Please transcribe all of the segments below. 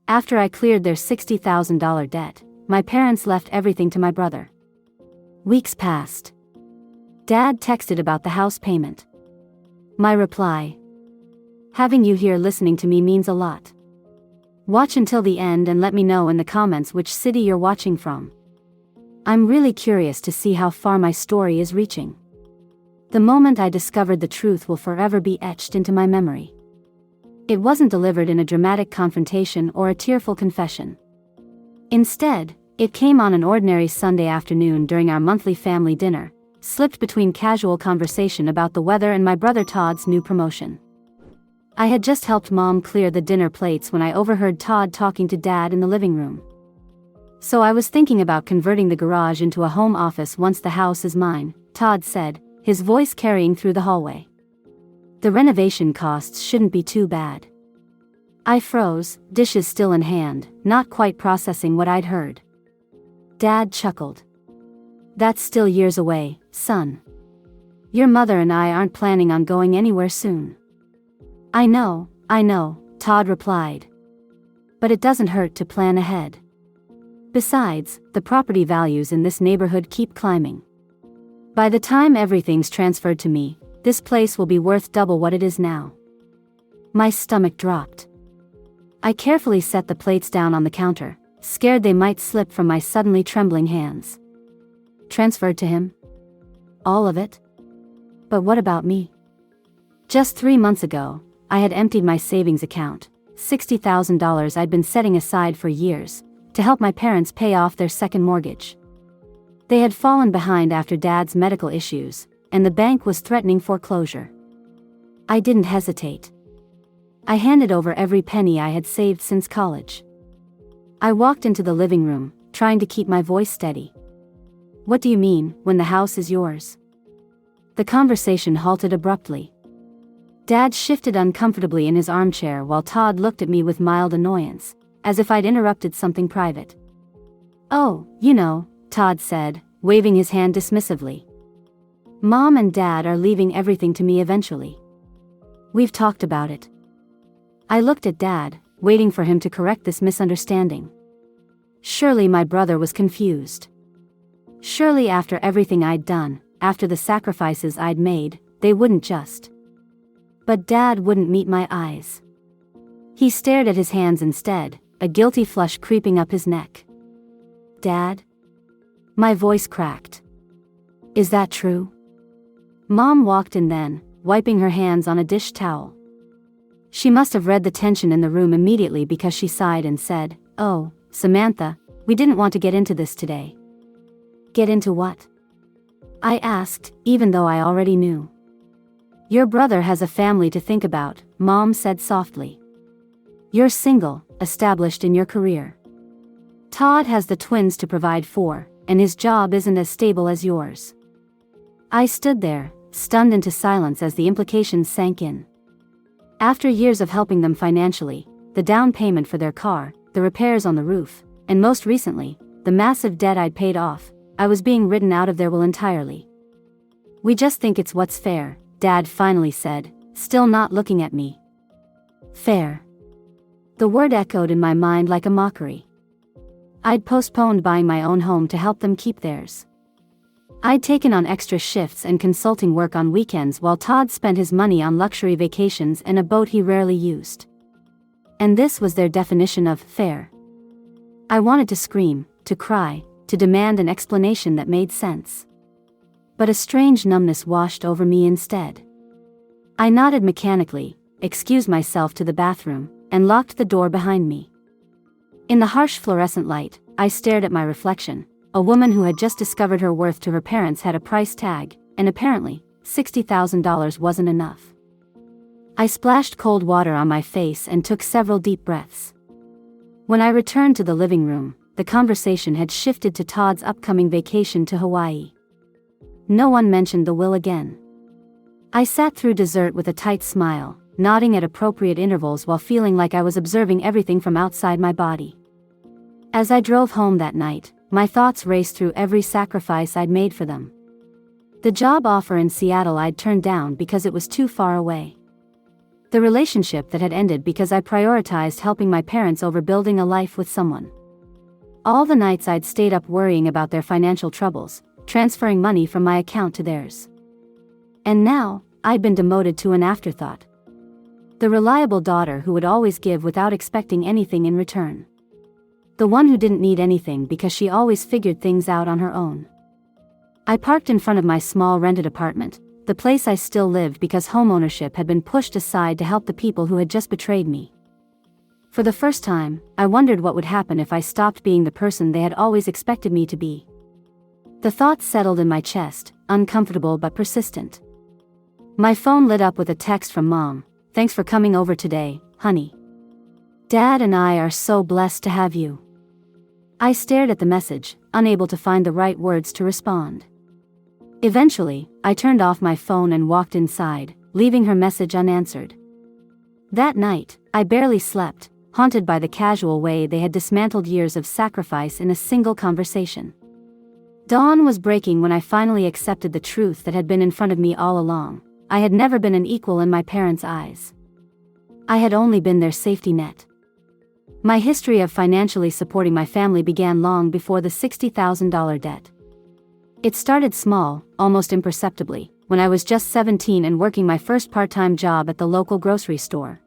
After I cleared their $60,000 debt, my parents left everything to my brother. Weeks passed. Dad texted about the house payment. My reply: having you here listening to me means a lot. Watch until the end and let me know in the comments which city you're watching from. I'm really curious to see how far my story is reaching. The moment I discovered the truth will forever be etched into my memory. It wasn't delivered in a dramatic confrontation or a tearful confession. Instead, it came on an ordinary Sunday afternoon during our monthly family dinner, slipped between casual conversation about the weather and my brother Todd's new promotion. I had just helped Mom clear the dinner plates when I overheard Todd talking to Dad in the living room. So I was thinking about converting the garage into a home office once the house is mine, Todd said, his voice carrying through the hallway. The renovation costs shouldn't be too bad. I froze, dishes still in hand, not quite processing what I'd heard. Dad chuckled. That's still years away, son. Your mother and I aren't planning on going anywhere soon. I know, Todd replied. But it doesn't hurt to plan ahead. Besides, the property values in this neighborhood keep climbing. By the time everything's transferred to me, this place will be worth double what it is now. My stomach dropped. I carefully set the plates down on the counter, scared they might slip from my suddenly trembling hands. Transferred to him? All of it? But what about me? Just 3 months ago, I had emptied my savings account, $60,000 I'd been setting aside for years, to help my parents pay off their second mortgage. They had fallen behind after Dad's medical issues, and the bank was threatening foreclosure. I didn't hesitate. I handed over every penny I had saved since college. I walked into the living room, trying to keep my voice steady. What do you mean, when the house is yours? The conversation halted abruptly. Dad shifted uncomfortably in his armchair while Todd looked at me with mild annoyance, as if I'd interrupted something private. Oh, Todd said, waving his hand dismissively. Mom and Dad are leaving everything to me eventually. We've talked about it. I looked at Dad, waiting for him to correct this misunderstanding. Surely my brother was confused. Surely after everything I'd done, after the sacrifices I'd made, they wouldn't just. But Dad wouldn't meet my eyes. He stared at his hands instead, a guilty flush creeping up his neck. Dad? My voice cracked. Is that true? Mom walked in then, wiping her hands on a dish towel. She must have read the tension in the room immediately because she sighed and said, "Oh, Samantha, we didn't want to get into this today." Get into what? I asked, even though I already knew. Your brother has a family to think about, Mom said softly. You're single, established in your career. Todd has the twins to provide for, and his job isn't as stable as yours. I stood there, stunned into silence as the implications sank in. After years of helping them financially, the down payment for their car, the repairs on the roof, and most recently, the massive debt I'd paid off, I was being written out of their will entirely. We just think it's what's fair, Dad finally said, still not looking at me. Fair. The word echoed in my mind like a mockery. I'd postponed buying my own home to help them keep theirs. I'd taken on extra shifts and consulting work on weekends while Todd spent his money on luxury vacations and a boat he rarely used. And this was their definition of fair. I wanted to scream, to cry, to demand an explanation that made sense. But a strange numbness washed over me instead. I nodded mechanically, excused myself to the bathroom, and locked the door behind me. In the harsh fluorescent light, I stared at my reflection. A woman who had just discovered her worth to her parents had a price tag, and apparently, $60,000 wasn't enough. I splashed cold water on my face and took several deep breaths. When I returned to the living room, the conversation had shifted to Todd's upcoming vacation to Hawaii. No one mentioned the will again. I sat through dessert with a tight smile, nodding at appropriate intervals while feeling like I was observing everything from outside my body. As I drove home that night, my thoughts raced through every sacrifice I'd made for them. The job offer in Seattle I'd turned down because it was too far away. The relationship that had ended because I prioritized helping my parents over building a life with someone. All the nights I'd stayed up worrying about their financial troubles, transferring money from my account to theirs. And now, I'd been demoted to an afterthought. The reliable daughter who would always give without expecting anything in return. The one who didn't need anything because she always figured things out on her own. I parked in front of my small rented apartment, the place I still lived because homeownership had been pushed aside to help the people who had just betrayed me. For the first time, I wondered what would happen if I stopped being the person they had always expected me to be. The thought settled in my chest, uncomfortable but persistent. My phone lit up with a text from Mom. "Thanks for coming over today, honey. Dad and I are so blessed to have you." I stared at the message, unable to find the right words to respond. Eventually, I turned off my phone and walked inside, leaving her message unanswered. That night, I barely slept, haunted by the casual way they had dismantled years of sacrifice in a single conversation. Dawn was breaking when I finally accepted the truth that had been in front of me all along. I had never been an equal in my parents' eyes. I had only been their safety net. My history of financially supporting my family began long before the $60,000 debt. It started small, almost imperceptibly, when I was just 17 and working my first part-time job at the local grocery store.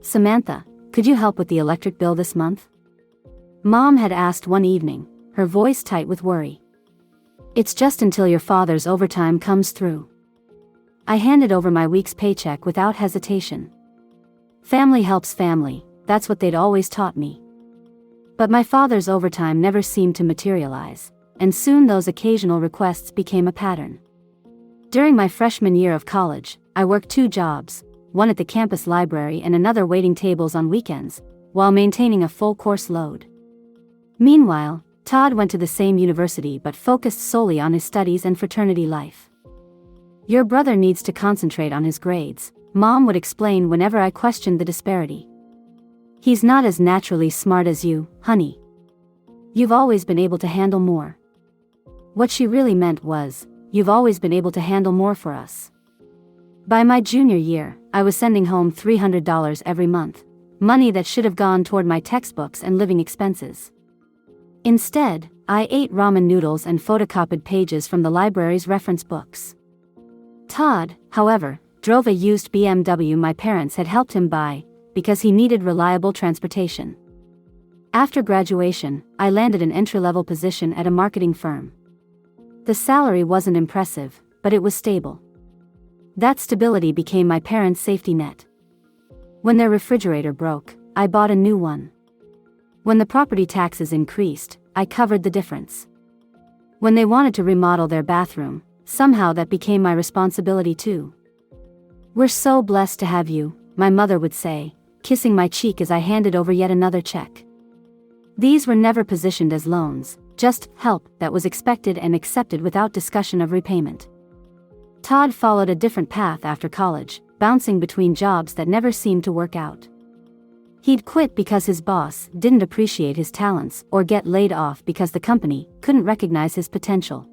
"Samantha, could you help with the electric bill this month?" Mom had asked one evening, her voice tight with worry. "It's just until your father's overtime comes through." I handed over my week's paycheck without hesitation. Family helps family, that's what they'd always taught me. But my father's overtime never seemed to materialize, and soon those occasional requests became a pattern. During my freshman year of college, I worked 2 jobs, one at the campus library and another waiting tables on weekends, while maintaining a full course load. Meanwhile, Todd went to the same university but focused solely on his studies and fraternity life. "Your brother needs to concentrate on his grades," Mom would explain whenever I questioned the disparity. "He's not as naturally smart as you, honey. You've always been able to handle more." What she really meant was, "You've always been able to handle more for us." By my junior year, I was sending home $300 every month, money that should have gone toward my textbooks and living expenses. Instead, I ate ramen noodles and photocopied pages from the library's reference books. Todd, however, drove a used BMW my parents had helped him buy, because he needed reliable transportation. After graduation, I landed an entry-level position at a marketing firm. The salary wasn't impressive, but it was stable. That stability became my parents' safety net. When their refrigerator broke, I bought a new one. When the property taxes increased, I covered the difference. When they wanted to remodel their bathroom, somehow that became my responsibility too. "We're so blessed to have you," my mother would say, kissing my cheek as I handed over yet another check. These were never positioned as loans, just help that was expected and accepted without discussion of repayment. Todd followed a different path after college, bouncing between jobs that never seemed to work out. He'd quit because his boss didn't appreciate his talents or get laid off because the company couldn't recognize his potential.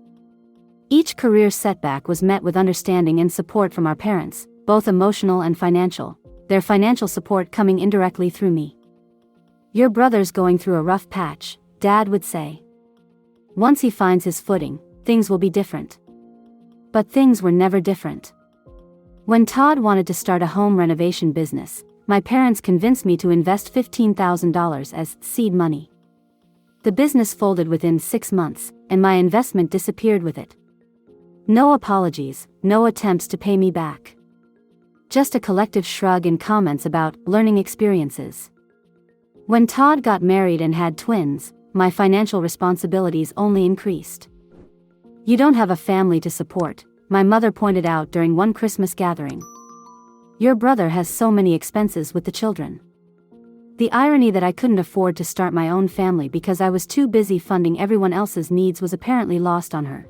Each career setback was met with understanding and support from our parents, both emotional and financial, their financial support coming indirectly through me. "Your brother's going through a rough patch," Dad would say. "Once he finds his footing, things will be different." But things were never different. When Todd wanted to start a home renovation business, my parents convinced me to invest $15,000 as seed money. The business folded within 6 months, and my investment disappeared with it. No apologies, no attempts to pay me back. Just a collective shrug and comments about learning experiences. When Todd got married and had twins, my financial responsibilities only increased. "You don't have a family to support," my mother pointed out during one Christmas gathering. "Your brother has so many expenses with the children." The irony that I couldn't afford to start my own family because I was too busy funding everyone else's needs was apparently lost on her.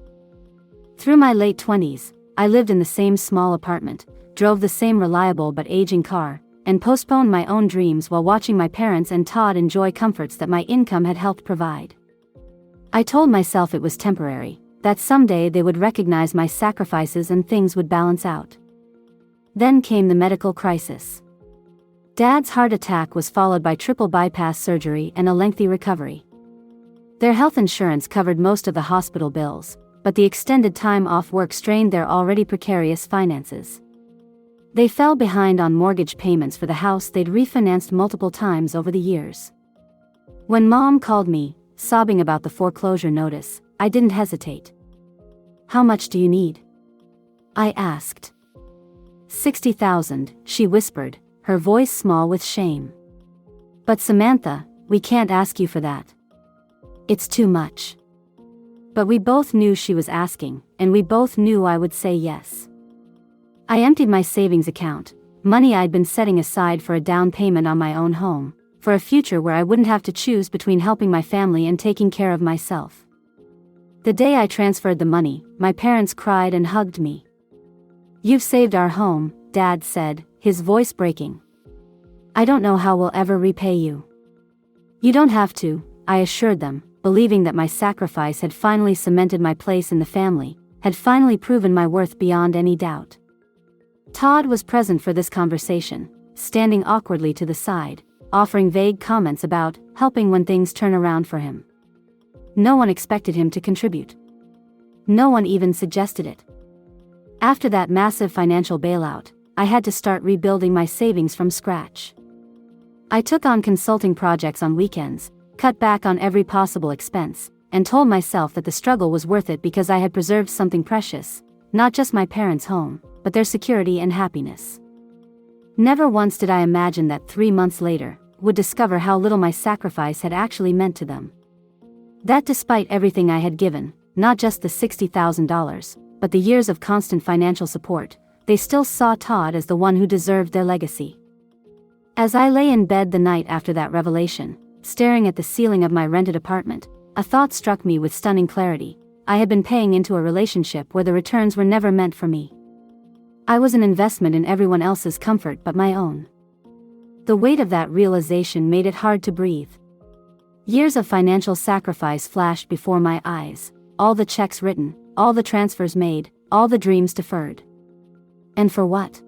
Through my late 20s, I lived in the same small apartment, drove the same reliable but aging car, and postponed my own dreams while watching my parents and Todd enjoy comforts that my income had helped provide. I told myself it was temporary, that someday they would recognize my sacrifices and things would balance out. Then came the medical crisis. Dad's heart attack was followed by triple bypass surgery and a lengthy recovery. Their health insurance covered most of the hospital bills, but the extended time off work strained their already precarious finances. They fell behind on mortgage payments for the house they'd refinanced multiple times over the years. When Mom called me, sobbing about the foreclosure notice, I didn't hesitate. "How much do you need?" I asked. "$60,000, she whispered, her voice small with shame. "But Samantha, we can't ask you for that. It's too much." But we both knew she was asking, and we both knew I would say yes. I emptied my savings account, money I'd been setting aside for a down payment on my own home, for a future where I wouldn't have to choose between helping my family and taking care of myself. The day I transferred the money, my parents cried and hugged me. "You've saved our home," Dad said, his voice breaking. "I don't know how we'll ever repay you." "You don't have to," I assured them, believing that my sacrifice had finally cemented my place in the family, had finally proven my worth beyond any doubt. Todd was present for this conversation, standing awkwardly to the side, offering vague comments about helping when things turn around for him. No one expected him to contribute. No one even suggested it. After that massive financial bailout, I had to start rebuilding my savings from scratch. I took on consulting projects on weekends, cut back on every possible expense, and told myself that the struggle was worth it because I had preserved something precious, not just my parents' home, but their security and happiness. Never once did I imagine that 3 months later, would discover how little my sacrifice had actually meant to them. That despite everything I had given, not just the $60,000, but the years of constant financial support, they still saw Todd as the one who deserved their legacy. As I lay in bed the night after that revelation, staring at the ceiling of my rented apartment, a thought struck me with stunning clarity. I had been paying into a relationship where the returns were never meant for me. I was an investment in everyone else's comfort but my own. The weight of that realization made it hard to breathe. Years of financial sacrifice flashed before my eyes, all the checks written, all the transfers made, all the dreams deferred. And for what?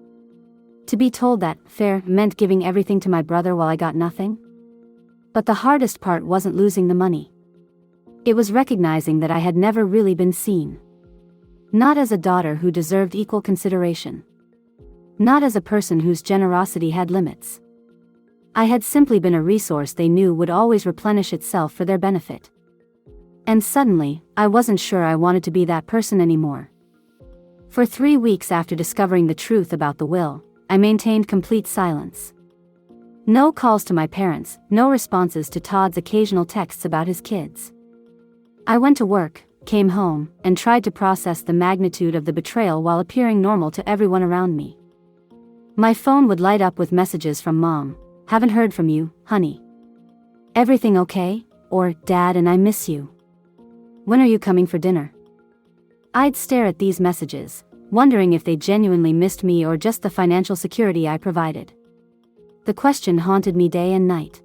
To be told that fair meant giving everything to my brother while I got nothing? But the hardest part wasn't losing the money. It was recognizing that I had never really been seen. Not as a daughter who deserved equal consideration. Not as a person whose generosity had limits. I had simply been a resource they knew would always replenish itself for their benefit. And suddenly, I wasn't sure I wanted to be that person anymore. For 3 weeks after discovering the truth about the will, I maintained complete silence. No calls to my parents, no responses to Todd's occasional texts about his kids. I went to work, came home, and tried to process the magnitude of the betrayal while appearing normal to everyone around me. My phone would light up with messages from Mom. "Haven't heard from you, honey. Everything okay?" Or, "Dad and I miss you. When are you coming for dinner?" I'd stare at these messages, wondering if they genuinely missed me or just the financial security I provided. The question haunted me day and night.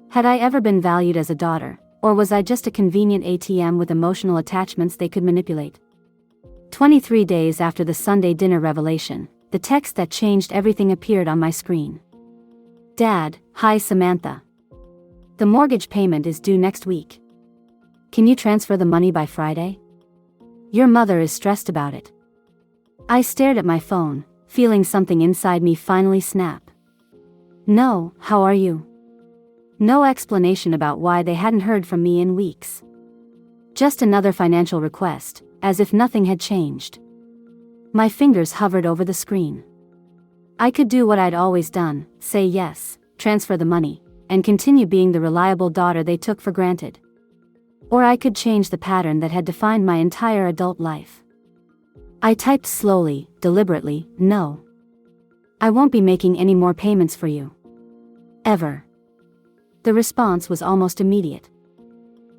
Had I ever been valued as a daughter, or was I just a convenient ATM with emotional attachments they could manipulate? 23 days after the Sunday dinner revelation, the text that changed everything appeared on my screen. "Dad, hi Samantha. The mortgage payment is due next week. Can you transfer the money by Friday? Your mother is stressed about it." I stared at my phone, feeling something inside me finally snap. "No, how are you?" No explanation about why they hadn't heard from me in weeks. Just another financial request, as if nothing had changed. My fingers hovered over the screen. I could do what I'd always done, say yes, transfer the money, and continue being the reliable daughter they took for granted. Or I could change the pattern that had defined my entire adult life. I typed slowly, deliberately, "No. I won't be making any more payments for you. Ever." The response was almost immediate.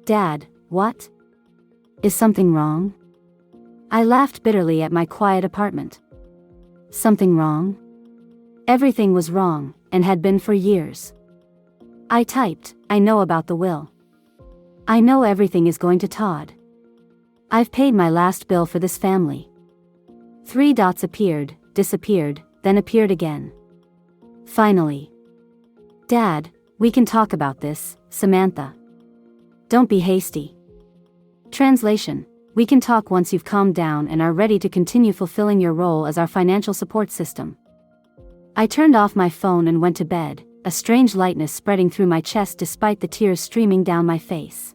"Dad, what? Is something wrong?" I laughed bitterly at my quiet apartment. Something wrong? Everything was wrong, and had been for years. I typed, "I know about the will. I know everything is going to Todd. I've paid my last bill for this family." 3 dots appeared, disappeared, then appeared again. Finally. Dad, we can talk about this, Samantha. Don't be hasty. Translation: we can talk once you've calmed down and are ready to continue fulfilling your role as our financial support system. I turned off my phone and went to bed, a strange lightness spreading through my chest despite the tears streaming down my face.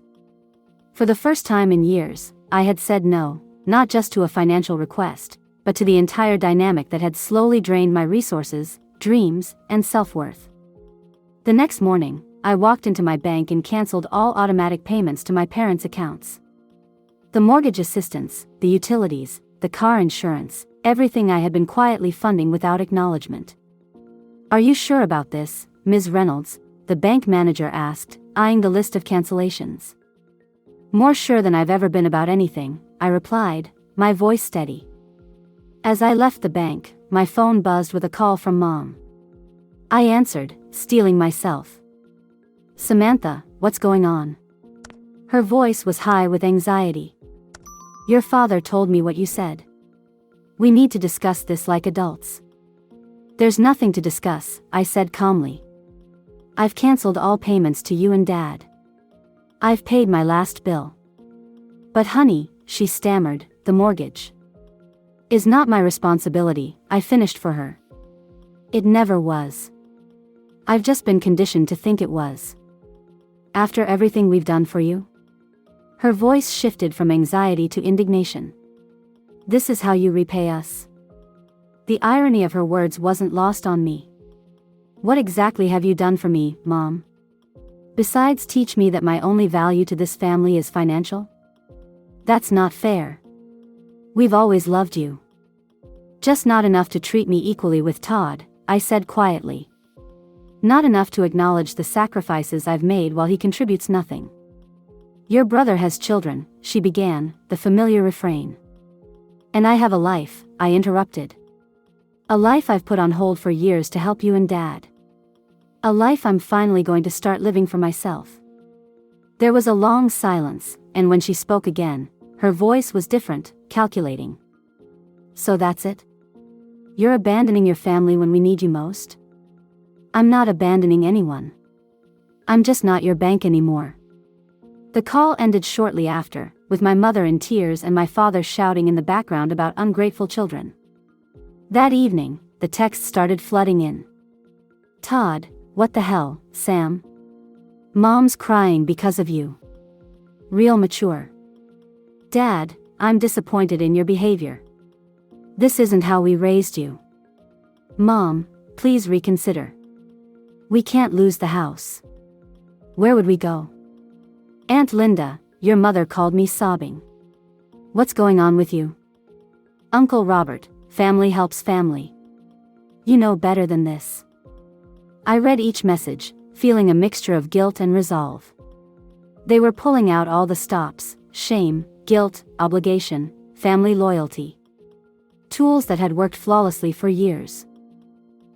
For the first time in years, I had said no, not just to a financial request, but to the entire dynamic that had slowly drained my resources, dreams, and self-worth. The next morning, I walked into my bank and canceled all automatic payments to my parents' accounts. The mortgage assistance, the utilities, the car insurance, everything I had been quietly funding without acknowledgement. "Are you sure about this, Ms. Reynolds?" the bank manager asked, eyeing the list of cancellations. "More sure than I've ever been about anything," I replied, my voice steady. As I left the bank, my phone buzzed with a call from Mom. I answered, steeling myself. "Samantha, what's going on?" Her voice was high with anxiety. "Your father told me what you said. We need to discuss this like adults." "There's nothing to discuss," I said calmly. "I've canceled all payments to you and Dad. I've paid my last bill." "But honey," she stammered, "the mortgage is not my responsibility," I finished for her. "It never was. I've just been conditioned to think it was. After everything we've done for you?" Her voice shifted from anxiety to indignation. "This is how you repay us?" The irony of her words wasn't lost on me. "What exactly have you done for me, Mom? Besides teach me that my only value to this family is financial? That's not fair. We've always loved you. Just not enough to treat me equally with Todd," I said quietly. "Not enough to acknowledge the sacrifices I've made while he contributes nothing." "Your brother has children," she began, the familiar refrain. "And I have a life," I interrupted. "A life I've put on hold for years to help you and Dad. A life I'm finally going to start living for myself." There was a long silence, and when she spoke again, her voice was different, calculating. "So that's it? You're abandoning your family when we need you most?" "I'm not abandoning anyone. I'm just not your bank anymore." The call ended shortly after, with my mother in tears and my father shouting in the background about ungrateful children. That evening, the texts started flooding in. "Todd, what the hell, Sam? Mom's crying because of you. Real mature. Dad, I'm disappointed in your behavior. This isn't how we raised you. Mom, please reconsider. We can't lose the house. Where would we go? Aunt Linda, your mother called me sobbing. What's going on with you? Uncle Robert, family helps family. You know better than this." I read each message, feeling a mixture of guilt and resolve. They were pulling out all the stops: shame, guilt, obligation, family loyalty. Tools that had worked flawlessly for years.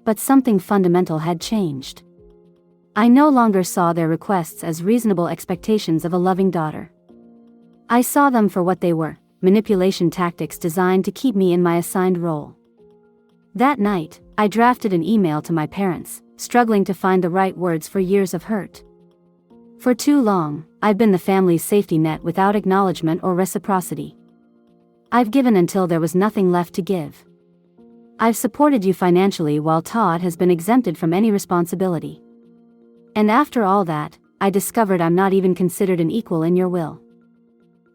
But something fundamental had changed. I no longer saw their requests as reasonable expectations of a loving daughter. I saw them for what they were: manipulation tactics designed to keep me in my assigned role. That night, I drafted an email to my parents, struggling to find the right words for years of hurt. For too long, I've been the family's safety net without acknowledgement or reciprocity. I've given until there was nothing left to give. I've supported you financially while Todd has been exempted from any responsibility. And after all that, I discovered I'm not even considered an equal in your will.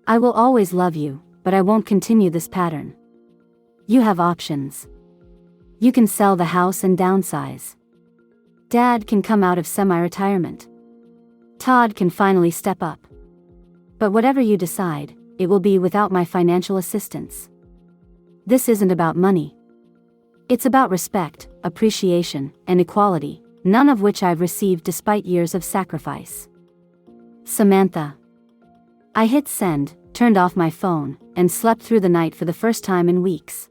I will always love you, but I won't continue this pattern. You have options. You can sell the house and downsize. Dad can come out of semi-retirement. Todd can finally step up. But whatever you decide, it will be without my financial assistance. This isn't about money. It's about respect, appreciation, and equality, none of which I've received despite years of sacrifice. Samantha. I hit send, turned off my phone, and slept through the night for the first time in weeks.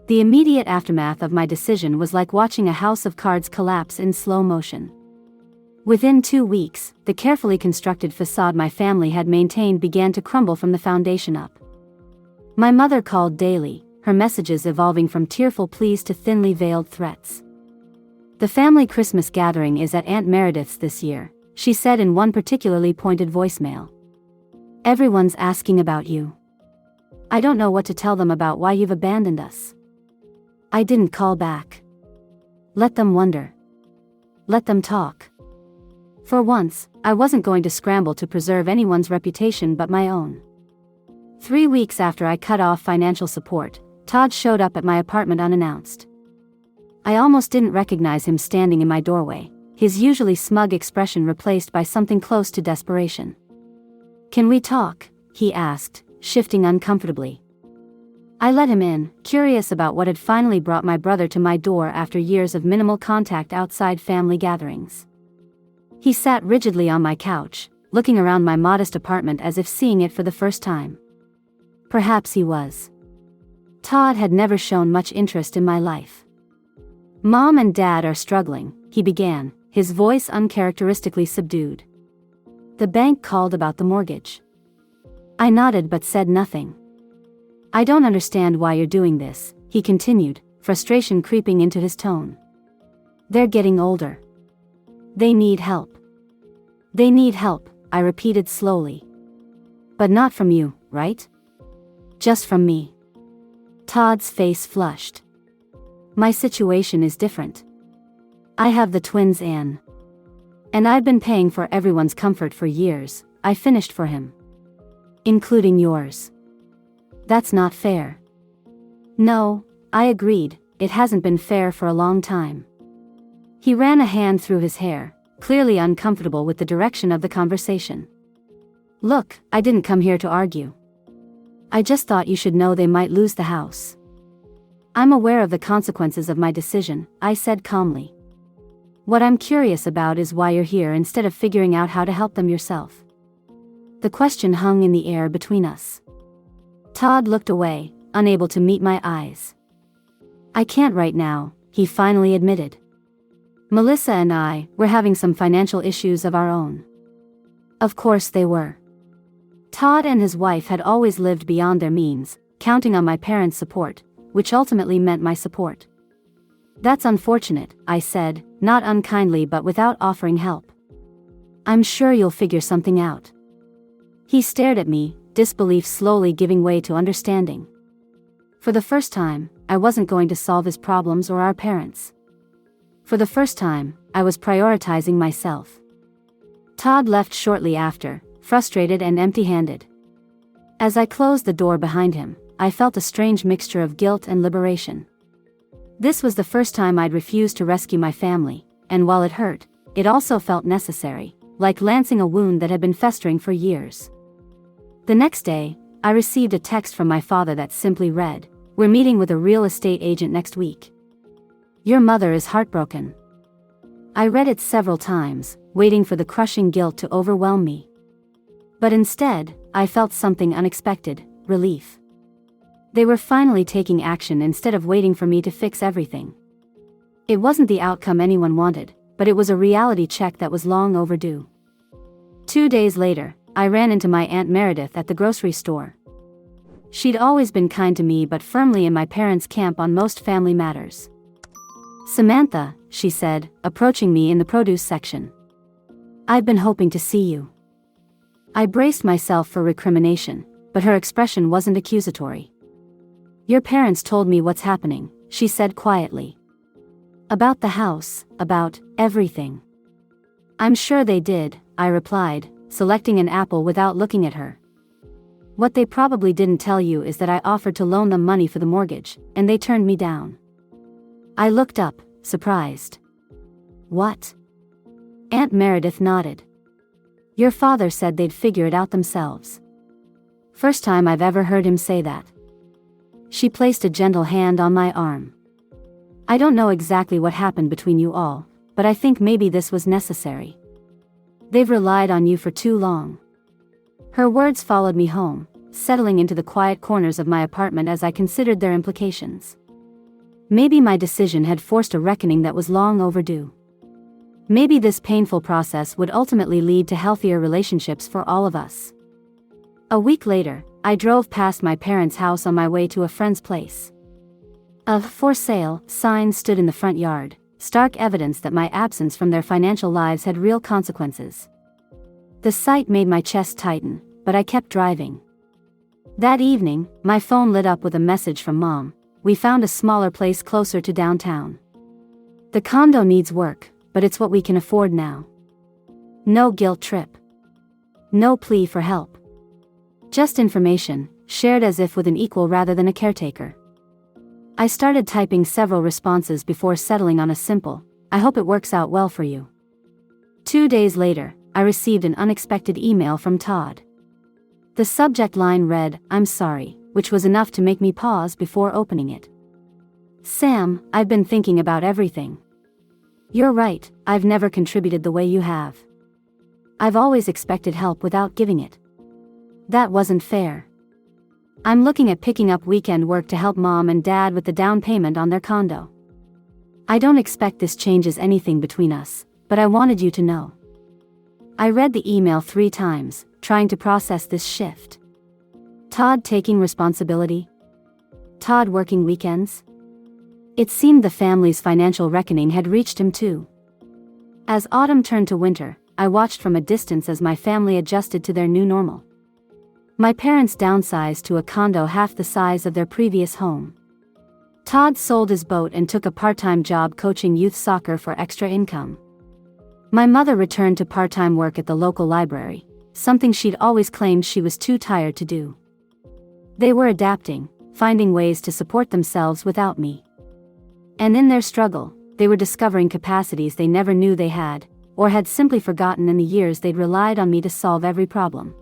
The immediate aftermath of my decision was like watching a house of cards collapse in slow motion. Within 2 weeks, the carefully constructed facade my family had maintained began to crumble from the foundation up. My mother called daily, her messages evolving from tearful pleas to thinly veiled threats. "The family Christmas gathering is at Aunt Meredith's this year," she said in one particularly pointed voicemail. "Everyone's asking about you. I don't know what to tell them about why you've abandoned us." I didn't call back. Let them wonder. Let them talk. For once, I wasn't going to scramble to preserve anyone's reputation but my own. 3 weeks after I cut off financial support, Todd showed up at my apartment unannounced. I almost didn't recognize him standing in my doorway, his usually smug expression replaced by something close to desperation. "Can we talk?" he asked, shifting uncomfortably. I let him in, curious about what had finally brought my brother to my door after years of minimal contact outside family gatherings. He sat rigidly on my couch, looking around my modest apartment as if seeing it for the first time. Perhaps he was. Todd had never shown much interest in my life. "Mom and Dad are struggling," he began, his voice uncharacteristically subdued. "The bank called about the mortgage." I nodded but said nothing. "I don't understand why you're doing this," he continued, frustration creeping into his tone. "They're getting older. They need help." "They need help," I repeated slowly. "But not from you, right? Just from me." Todd's face flushed. "My situation is different. I have the twins Anne. And I've been paying for everyone's comfort for years," I finished for him. "Including yours. That's not fair." "No," I agreed, "it hasn't been fair for a long time." He ran a hand through his hair, clearly uncomfortable with the direction of the conversation. "Look, I didn't come here to argue. I just thought you should know they might lose the house. I'm aware of the consequences of my decision," I said calmly. "What I'm curious about is why you're here instead of figuring out how to help them yourself." The question hung in the air between us. Todd looked away, unable to meet my eyes. "I can't right now," he finally admitted. "Melissa and I were having some financial issues of our own." Of course they were. Todd and his wife had always lived beyond their means, counting on my parents' support, which ultimately meant my support. "That's unfortunate," I said, not unkindly but without offering help. "I'm sure you'll figure something out." He stared at me, disbelief slowly giving way to understanding. For the first time, I wasn't going to solve his problems or our parents'. For the first time, I was prioritizing myself. Todd left shortly after, frustrated and empty-handed. As I closed the door behind him, I felt a strange mixture of guilt and liberation. This was the first time I'd refused to rescue my family, and while it hurt, it also felt necessary, like lancing a wound that had been festering for years. The next day, I received a text from my father that simply read, "We're meeting with a real estate agent next week. Your mother is heartbroken." I read it several times, waiting for the crushing guilt to overwhelm me. But instead, I felt something unexpected, relief. They were finally taking action instead of waiting for me to fix everything. It wasn't the outcome anyone wanted, but it was a reality check that was long overdue. 2 days later, I ran into my Aunt Meredith at the grocery store. She'd always been kind to me but firmly in my parents' camp on most family matters. "Samantha," she said, approaching me in the produce section. "I've been hoping to see you." I braced myself for recrimination, but her expression wasn't accusatory. "Your parents told me what's happening," she said quietly. "About the house, about everything." "I'm sure they did," I replied, selecting an apple without looking at her. "What they probably didn't tell you is that I offered to loan them money for the mortgage, and they turned me down." I looked up, surprised. "What?" Aunt Meredith nodded. "Your father said they'd figure it out themselves." First time I've ever heard him say that. She placed a gentle hand on my arm. "I don't know exactly what happened between you all, but I think maybe this was necessary. They've relied on you for too long." Her words followed me home, settling into the quiet corners of my apartment as I considered their implications. Maybe my decision had forced a reckoning that was long overdue. Maybe this painful process would ultimately lead to healthier relationships for all of us. A week later, I drove past my parents' house on my way to a friend's place. A "for sale" sign stood in the front yard, stark evidence that my absence from their financial lives had real consequences. The sight made my chest tighten, but I kept driving. That evening, my phone lit up with a message from Mom. We found a smaller place closer to downtown. The condo needs work, but it's what we can afford now. No guilt trip. No plea for help. Just information, shared as if with an equal rather than a caretaker. I started typing several responses before settling on a simple, "I hope it works out well for you." 2 days later, I received an unexpected email from Todd. The subject line read, "I'm sorry," which was enough to make me pause before opening it. "Sam, I've been thinking about everything. You're right, I've never contributed the way you have. I've always expected help without giving it. That wasn't fair. I'm looking at picking up weekend work to help Mom and Dad with the down payment on their condo. I don't expect this changes anything between us, but I wanted you to know." I read the email 3 times, trying to process this shift. Todd taking responsibility? Todd working weekends? It seemed the family's financial reckoning had reached him too. As autumn turned to winter, I watched from a distance as my family adjusted to their new normal. My parents downsized to a condo half the size of their previous home. Todd sold his boat and took a part-time job coaching youth soccer for extra income. My mother returned to part-time work at the local library, something she'd always claimed she was too tired to do. They were adapting, finding ways to support themselves without me. And in their struggle, they were discovering capacities they never knew they had, or had simply forgotten in the years they'd relied on me to solve every problem.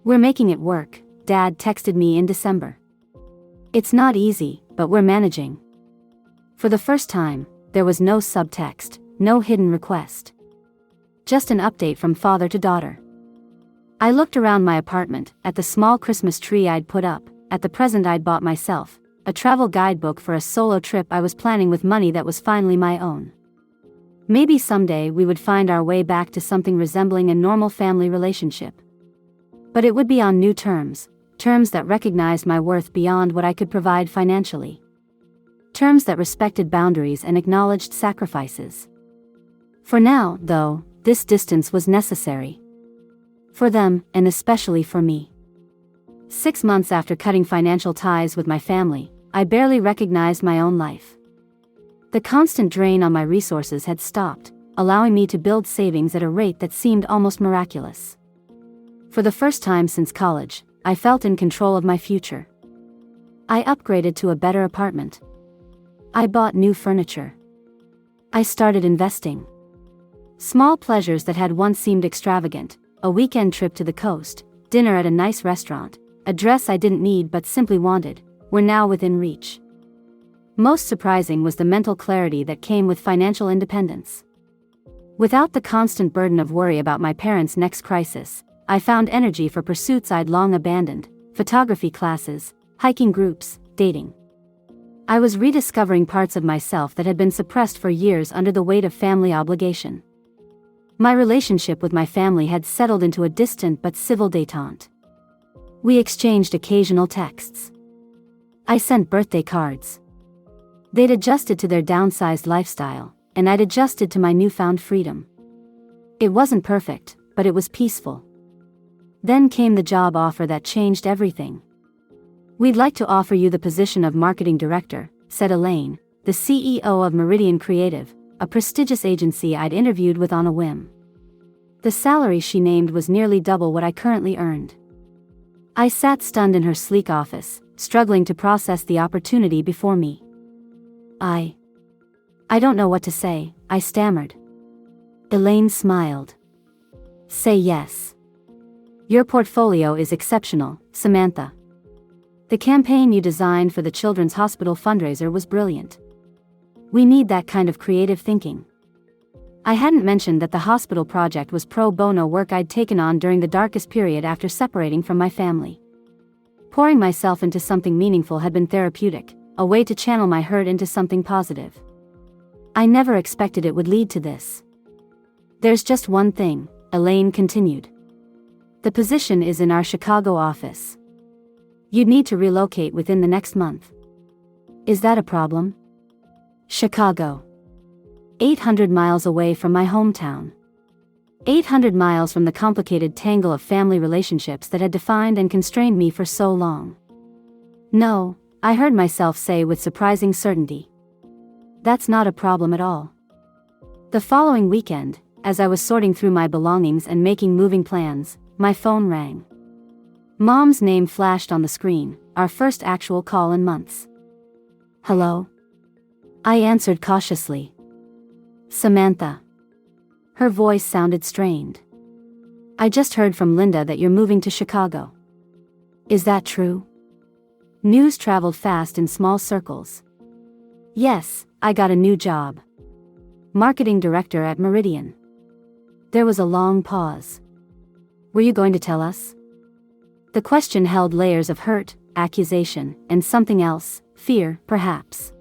"We're making it work," Dad texted me in December. "It's not easy, but we're managing." For the first time, there was no subtext, no hidden request. Just an update from father to daughter. I looked around my apartment, at the small Christmas tree I'd put up, at the present I'd bought myself, a travel guidebook for a solo trip I was planning with money that was finally my own. Maybe someday we would find our way back to something resembling a normal family relationship. But it would be on new terms, terms that recognized my worth beyond what I could provide financially. Terms that respected boundaries and acknowledged sacrifices. For now, though, this distance was necessary. For them, and especially for me. 6 months after cutting financial ties with my family, I barely recognized my own life. The constant drain on my resources had stopped, allowing me to build savings at a rate that seemed almost miraculous. For the first time since college, I felt in control of my future. I upgraded to a better apartment. I bought new furniture. I started investing. Small pleasures that had once seemed extravagant, a weekend trip to the coast, dinner at a nice restaurant, a dress I didn't need but simply wanted, were now within reach. Most surprising was the mental clarity that came with financial independence. Without the constant burden of worry about my parents' next crisis, I found energy for pursuits I'd long abandoned: photography classes, hiking groups, dating. I was rediscovering parts of myself that had been suppressed for years under the weight of family obligation. My relationship with my family had settled into a distant but civil détente. We exchanged occasional texts. I sent birthday cards. They'd adjusted to their downsized lifestyle, and I'd adjusted to my newfound freedom. It wasn't perfect, but it was peaceful. Then came the job offer that changed everything. "We'd like to offer you the position of marketing director," said Elaine, the CEO of Meridian Creative, a prestigious agency I'd interviewed with on a whim. The salary she named was nearly double what I currently earned. I sat stunned in her sleek office, struggling to process the opportunity before me. I don't know what to say," I stammered. Elaine smiled. "Say yes. Your portfolio is exceptional, Samantha. The campaign you designed for the Children's Hospital fundraiser was brilliant. We need that kind of creative thinking." I hadn't mentioned that the hospital project was pro bono work I'd taken on during the darkest period after separating from my family. Pouring myself into something meaningful had been therapeutic, a way to channel my hurt into something positive. I never expected it would lead to this. "There's just one thing," Elaine continued. "The position is in our Chicago office. You'd need to relocate within the next month. Is that a problem? Chicago. 800 miles away from my hometown. 800 miles from the complicated tangle of family relationships that had defined and constrained me for so long. No, I heard myself say with surprising certainty. That's not a problem at all. The following weekend, as I was sorting through my belongings and making moving plans, my phone rang. Mom's name flashed on the screen, our first actual call in months. Hello? I answered cautiously. Samantha. Her voice sounded strained. I just heard from Linda that you're moving to Chicago. Is that true? News traveled fast in small circles. Yes, I got a new job. Marketing director at Meridian. There was a long pause. Were you going to tell us? The question held layers of hurt, accusation, and something else, fear, perhaps.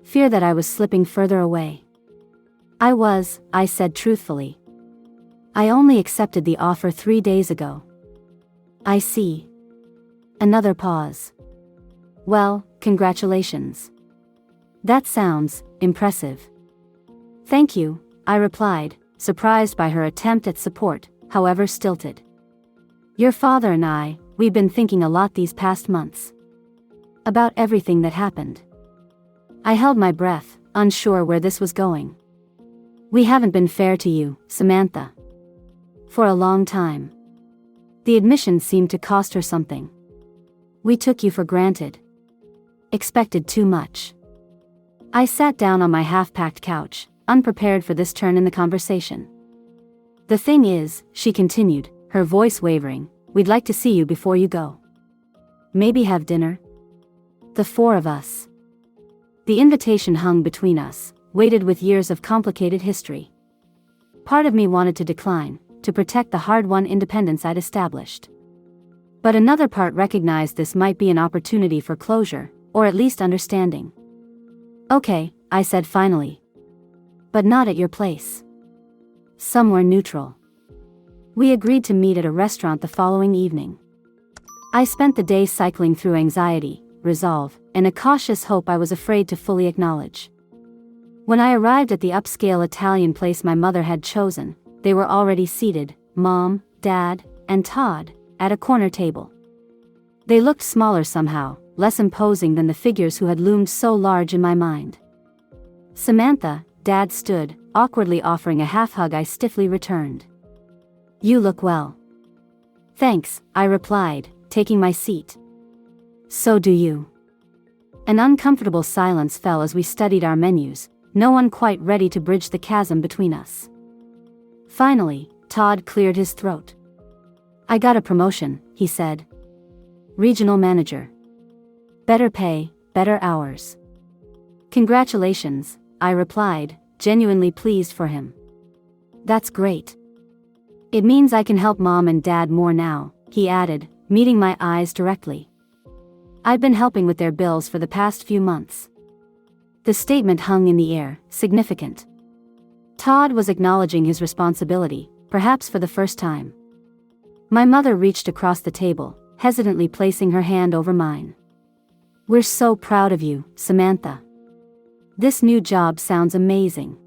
Fear that I was slipping further away. I said truthfully. I only accepted the offer 3 days ago. I see. Another pause. Well, congratulations. That sounds impressive. Thank you, I replied, surprised by her attempt at support, however stilted. Your father and we've been thinking a lot these past months. About everything that happened. I held my breath, unsure where this was going. We haven't been fair to you, Samantha. For a long time. The admission seemed to cost her something. We took you for granted. Expected too much. I sat down on my half-packed couch, unprepared for this turn in the conversation. The thing is, she continued, her voice wavering, we'd like to see you before you go. Maybe have dinner? The four of us. The invitation hung between us, weighted with years of complicated history. Part of me wanted to decline, to protect the hard-won independence I'd established. But another part recognized this might be an opportunity for closure, or at least understanding. Okay, I said finally. But not at your place. Somewhere neutral. We agreed to meet at a restaurant the following evening. I spent the day cycling through anxiety, resolve, and a cautious hope I was afraid to fully acknowledge. When I arrived at the upscale Italian place my mother had chosen, they were already seated, Mom, Dad, and Todd, at a corner table. They looked smaller somehow, less imposing than the figures who had loomed so large in my mind. Samantha, Dad stood, awkwardly offering a half-hug I stiffly returned. You look well. Thanks, I replied, taking my seat. So do you. An uncomfortable silence fell as we studied our menus, no one quite ready to bridge the chasm between us. Finally, Todd cleared his throat. I got a promotion, he said. Regional manager. Better pay, better hours. Congratulations, I replied, genuinely pleased for him. That's great. It means I can help Mom and Dad more now, he added, meeting my eyes directly. I've been helping with their bills for the past few months. The statement hung in the air, significant. Todd was acknowledging his responsibility, perhaps for the first time. My mother reached across the table, hesitantly placing her hand over mine. We're so proud of you, Samantha. This new job sounds amazing.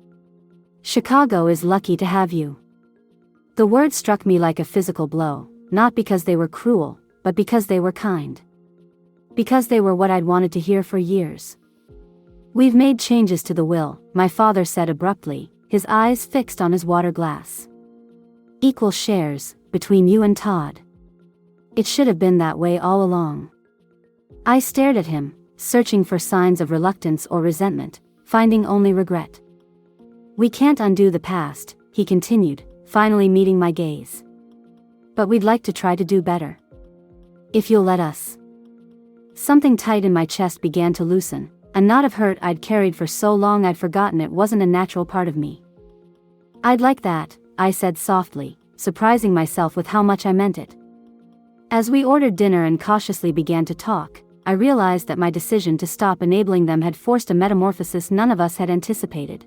Chicago is lucky to have you. The words struck me like a physical blow, not because they were cruel, but because they were kind. Because they were what I'd wanted to hear for years. We've made changes to the will, my father said abruptly, his eyes fixed on his water glass. Equal shares, between you and Todd. It should have been that way all along. I stared at him, searching for signs of reluctance or resentment, finding only regret. We can't undo the past, he continued, finally meeting my gaze. But we'd like to try to do better. If you'll let us. Something tight in my chest began to loosen, a knot of hurt I'd carried for so long I'd forgotten it wasn't a natural part of me. I'd like that, I said softly, surprising myself with how much I meant it. As we ordered dinner and cautiously began to talk, I realized that my decision to stop enabling them had forced a metamorphosis none of us had anticipated.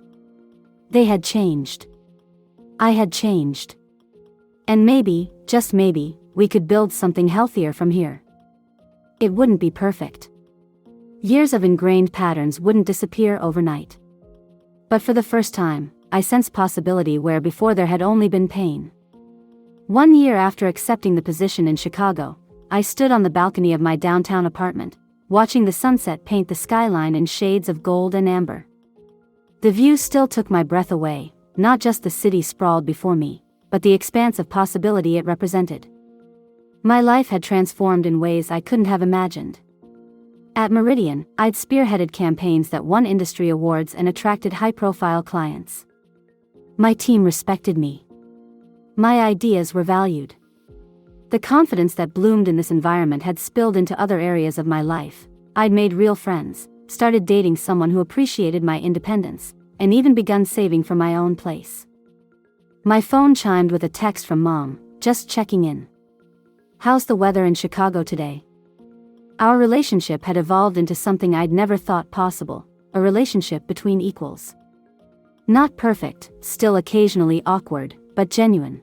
They had changed. I had changed. And maybe, just maybe, we could build something healthier from here. It wouldn't be perfect. Years of ingrained patterns wouldn't disappear overnight. But for the first time, I sensed possibility where before there had only been pain. 1 year after accepting the position in Chicago, I stood on the balcony of my downtown apartment, watching the sunset paint the skyline in shades of gold and amber. The view still took my breath away, not just the city sprawled before me, but the expanse of possibility it represented. My life had transformed in ways I couldn't have imagined. At Meridian, I'd spearheaded campaigns that won industry awards and attracted high-profile clients. My team respected me. My ideas were valued. The confidence that bloomed in this environment had spilled into other areas of my life. I'd made real friends, started dating someone who appreciated my independence, and even begun saving for my own place. My phone chimed with a text from Mom, just checking in. "How's the weather in Chicago today?" Our relationship had evolved into something I'd never thought possible, a relationship between equals. Not perfect, still occasionally awkward, but genuine.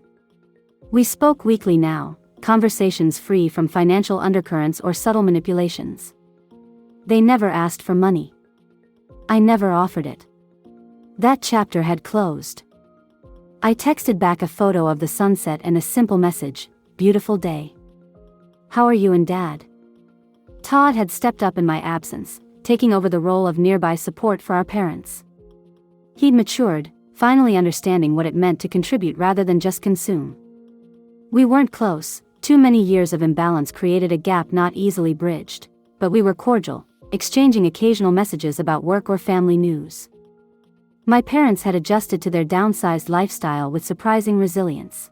We spoke weekly now, conversations free from financial undercurrents or subtle manipulations. They never asked for money. I never offered it. That chapter had closed. I texted back a photo of the sunset and a simple message, "Beautiful day. How are you and Dad?" Todd had stepped up in my absence, taking over the role of nearby support for our parents. He'd matured, finally understanding what it meant to contribute rather than just consume. We weren't close, too many years of imbalance created a gap not easily bridged, but we were cordial, exchanging occasional messages about work or family news. My parents had adjusted to their downsized lifestyle with surprising resilience.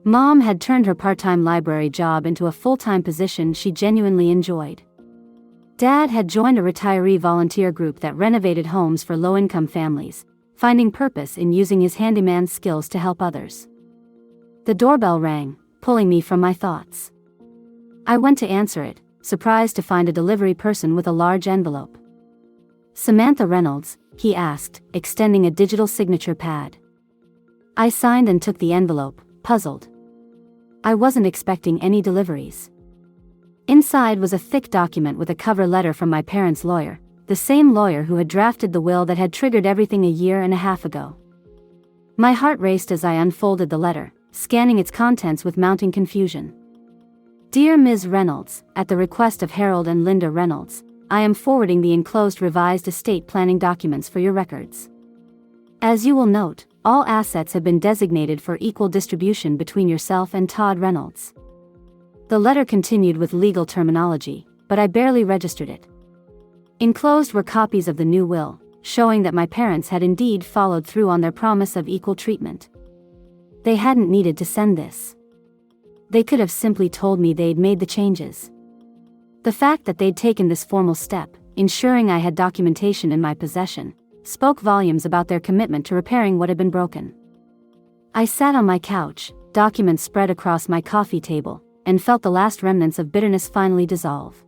Mom had turned her part-time library job into a full-time position she genuinely enjoyed. Dad had joined a retiree volunteer group that renovated homes for low-income families, finding purpose in using his handyman skills to help others. The doorbell rang, pulling me from my thoughts. I went to answer it, surprised to find a delivery person with a large envelope. "Samantha Reynolds," he asked, extending a digital signature pad. I signed and took the envelope, puzzled. I wasn't expecting any deliveries. Inside was a thick document with a cover letter from my parents' lawyer, the same lawyer who had drafted the will that had triggered everything a year and a half ago. My heart raced as I unfolded the letter, scanning its contents with mounting confusion. "Dear Ms. Reynolds, at the request of Harold and Linda Reynolds, I am forwarding the enclosed revised estate planning documents for your records. As you will note, all assets have been designated for equal distribution between yourself and Todd Reynolds." The letter continued with legal terminology, but I barely registered it. Enclosed were copies of the new will, showing that my parents had indeed followed through on their promise of equal treatment. They hadn't needed to send this. They could have simply told me they'd made the changes. The fact that they'd taken this formal step, ensuring I had documentation in my possession, spoke volumes about their commitment to repairing what had been broken. I sat on my couch, documents spread across my coffee table, and felt the last remnants of bitterness finally dissolve.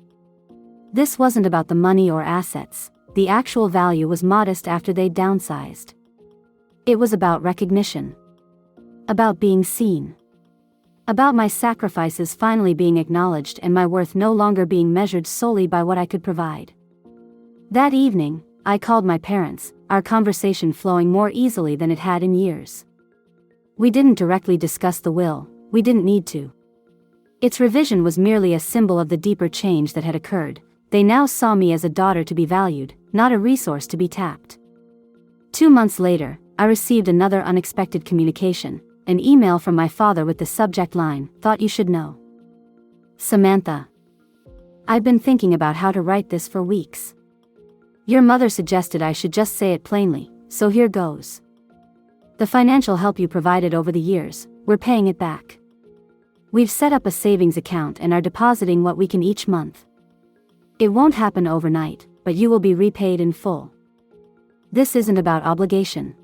This wasn't about the money or assets, the actual value was modest after they'd downsized. It was about recognition. About being seen. About my sacrifices finally being acknowledged and my worth no longer being measured solely by what I could provide. That evening, I called my parents, our conversation flowing more easily than it had in years. We didn't directly discuss the will, we didn't need to. Its revision was merely a symbol of the deeper change that had occurred. They now saw me as a daughter to be valued, not a resource to be tapped. 2 months later, I received another unexpected communication, an email from my father with the subject line, "Thought you should know. Samantha. I've been thinking about how to write this for weeks. Your mother suggested I should just say it plainly, so here goes. The financial help you provided over the years, we're paying it back. We've set up a savings account and are depositing what we can each month. It won't happen overnight, but you will be repaid in full. This isn't about obligation.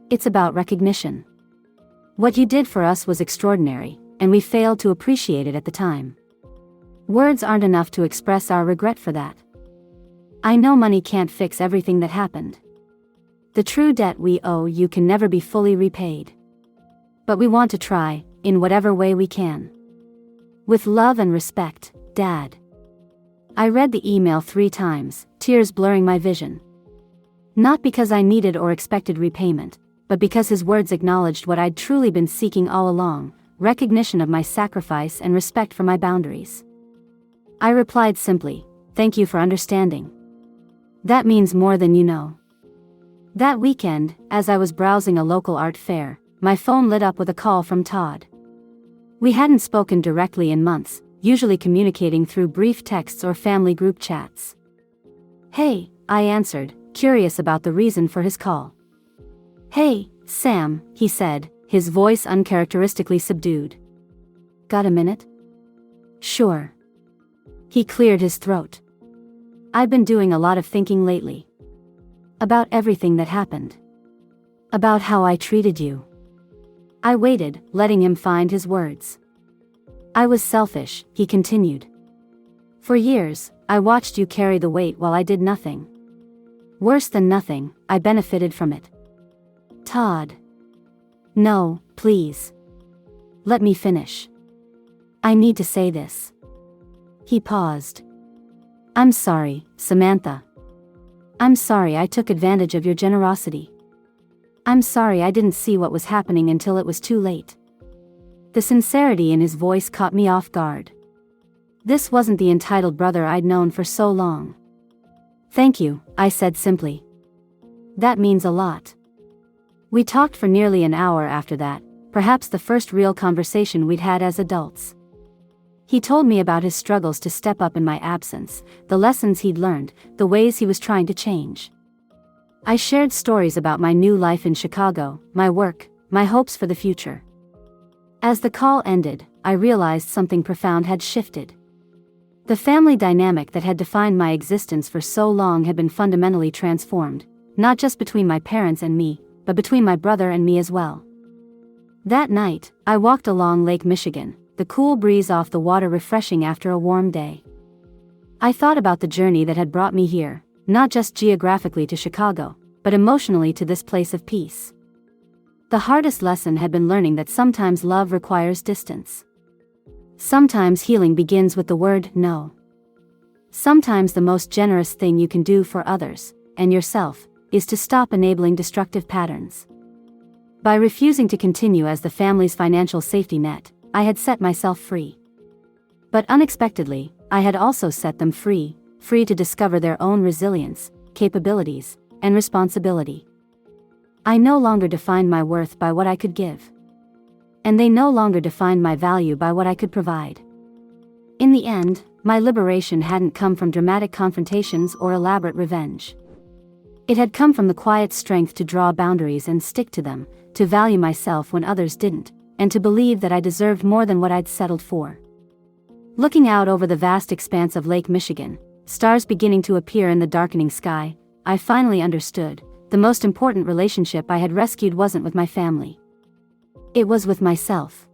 It's about recognition. What you did for us was extraordinary, and we failed to appreciate it at the time. Words aren't enough to express our regret for that. I know money can't fix everything that happened. The true debt we owe you can never be fully repaid. But we want to try, in whatever way we can. With love and respect, Dad." I read the email 3 times, tears blurring my vision. Not because I needed or expected repayment, but because his words acknowledged what I'd truly been seeking all along: recognition of my sacrifice and respect for my boundaries. I replied simply, "Thank you for understanding. That means more than you know." That weekend, as I was browsing a local art fair, my phone lit up with a call from Todd. We hadn't spoken directly in months, usually communicating through brief texts or family group chats. "Hey," I answered, curious about the reason for his call. "Hey, Sam," he said, his voice uncharacteristically subdued. "Got a minute?" "Sure." He cleared his throat. "I've been doing a lot of thinking lately. About everything that happened. About how I treated you." I waited, letting him find his words. "I was selfish," he continued. "For years, I watched you carry the weight while I did nothing. Worse than nothing, I benefited from it." "Todd." "No, please. Let me finish. I need to say this." He paused. "I'm sorry, Samantha. I'm sorry I took advantage of your generosity. I'm sorry I didn't see what was happening until it was too late." The sincerity in his voice caught me off guard. This wasn't the entitled brother I'd known for so long. "Thank you," I said simply. "That means a lot." We talked for nearly an hour after that, perhaps the first real conversation we'd had as adults. He told me about his struggles to step up in my absence, the lessons he'd learned, the ways he was trying to change. I shared stories about my new life in Chicago, my work, my hopes for the future. As the call ended, I realized something profound had shifted. The family dynamic that had defined my existence for so long had been fundamentally transformed, not just between my parents and me, but between my brother and me as well. That night, I walked along Lake Michigan, the cool breeze off the water refreshing after a warm day. I thought about the journey that had brought me here, not just geographically to Chicago, but emotionally to this place of peace. The hardest lesson had been learning that sometimes love requires distance. Sometimes healing begins with the word no. Sometimes the most generous thing you can do for others, and yourself, is to stop enabling destructive patterns. By refusing to continue as the family's financial safety net, I had set myself free. But unexpectedly, I had also set them free to discover their own resilience, capabilities, and responsibility. I no longer defined my worth by what I could give. And they no longer defined my value by what I could provide. In the end, my liberation hadn't come from dramatic confrontations or elaborate revenge. It had come from the quiet strength to draw boundaries and stick to them, to value myself when others didn't, and to believe that I deserved more than what I'd settled for. Looking out over the vast expanse of Lake Michigan, stars beginning to appear in the darkening sky, I finally understood, the most important relationship I had rescued wasn't with my family. It was with myself.